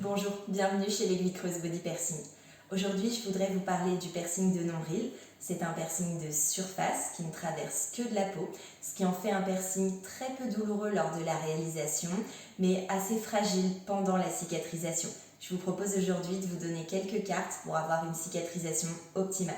Bonjour, bienvenue chez l'Aiguille Creuse Body Piercing. Aujourd'hui, je voudrais vous parler du piercing de nombril. C'est un piercing de surface qui ne traverse que de la peau, ce qui en fait un piercing très peu douloureux lors de la réalisation, mais assez fragile pendant la cicatrisation. Je vous propose aujourd'hui de vous donner quelques cartes pour avoir une cicatrisation optimale.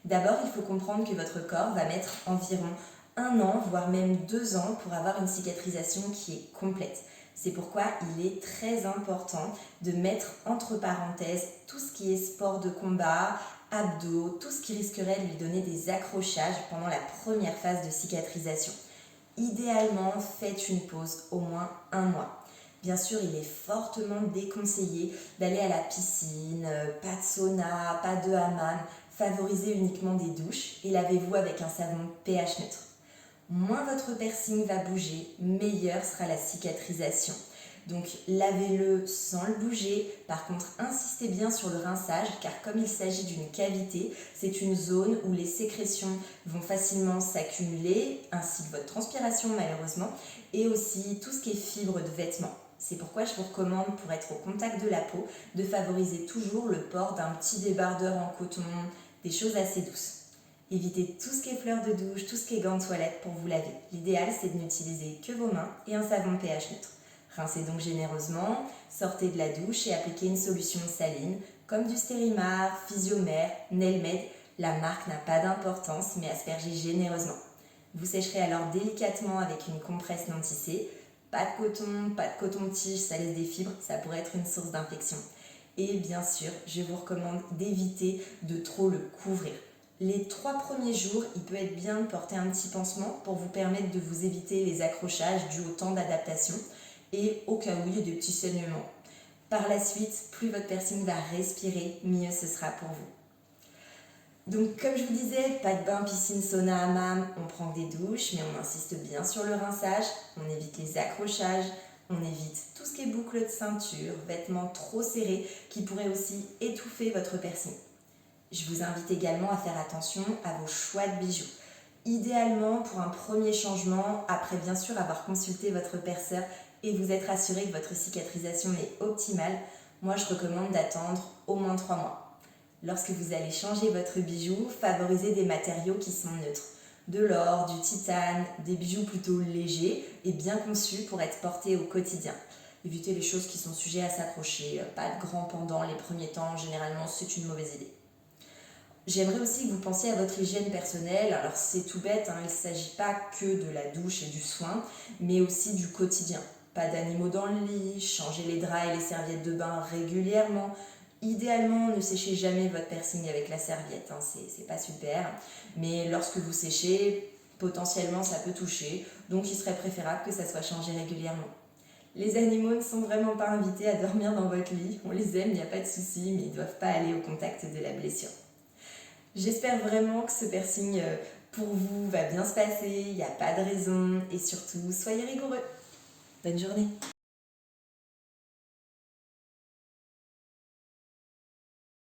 D'abord, il faut comprendre que votre corps va mettre environ 1 an, voire même 2 ans pour avoir une cicatrisation qui est complète. C'est pourquoi il est très important de mettre entre parenthèses tout ce qui est sport de combat, abdos, tout ce qui risquerait de lui donner des accrochages pendant la première phase de cicatrisation. Idéalement, faites une pause au moins 1 mois. Bien sûr, il est fortement déconseillé d'aller à la piscine, pas de sauna, pas de hammam, favorisez uniquement des douches et lavez-vous avec un savon pH neutre. Moins votre piercing va bouger, meilleure sera la cicatrisation. Donc lavez-le sans le bouger. Par contre, insistez bien sur le rinçage car comme il s'agit d'une cavité, c'est une zone où les sécrétions vont facilement s'accumuler, ainsi que votre transpiration malheureusement, et aussi tout ce qui est fibres de vêtements. C'est pourquoi je vous recommande, pour être au contact de la peau, de favoriser toujours le port d'un petit débardeur en coton, des choses assez douces. Évitez tout ce qui est fleurs de douche, tout ce qui est gants de toilette pour vous laver. L'idéal, c'est de n'utiliser que vos mains et un savon pH neutre. Rincez donc généreusement, sortez de la douche et appliquez une solution saline comme du Stérimar, Physiomer, Nelmed. La marque n'a pas d'importance, mais aspergez généreusement. Vous sécherez alors délicatement avec une compresse non tissée. Pas de coton-tige, ça laisse des fibres, ça pourrait être une source d'infection. Et bien sûr, je vous recommande d'éviter de trop le couvrir. Les 3 premiers jours, il peut être bien de porter un petit pansement pour vous permettre de vous éviter les accrochages dus au temps d'adaptation et au cas où il y a des petits saignements. Par la suite, plus votre piercing va respirer, mieux ce sera pour vous. Donc comme je vous disais, pas de bain, piscine, sauna, hammam, on prend des douches, mais on insiste bien sur le rinçage, on évite les accrochages, on évite tout ce qui est boucle de ceinture, vêtements trop serrés qui pourraient aussi étouffer votre piercing. Je vous invite également à faire attention à vos choix de bijoux. Idéalement, pour un premier changement, après bien sûr avoir consulté votre perceur et vous être assuré que votre cicatrisation est optimale, moi je recommande d'attendre au moins 3 mois. Lorsque vous allez changer votre bijou, favorisez des matériaux qui sont neutres. De l'or, du titane, des bijoux plutôt légers et bien conçus pour être portés au quotidien. Évitez les choses qui sont sujettes à s'accrocher, pas de grands pendants les premiers temps, généralement c'est une mauvaise idée. J'aimerais aussi que vous pensiez à votre hygiène personnelle. Alors c'est tout bête, il ne s'agit pas que de la douche et du soin, mais aussi du quotidien. Pas d'animaux dans le lit, changez les draps et les serviettes de bain régulièrement. Idéalement, ne séchez jamais votre piercing avec la serviette, c'est pas super. Mais lorsque vous séchez, potentiellement ça peut toucher, donc il serait préférable que ça soit changé régulièrement. Les animaux ne sont vraiment pas invités à dormir dans votre lit, on les aime, il n'y a pas de souci, mais ils ne doivent pas aller au contact de la blessure. J'espère vraiment que ce piercing pour vous va bien se passer, il n'y a pas de raison et surtout soyez rigoureux. Bonne journée.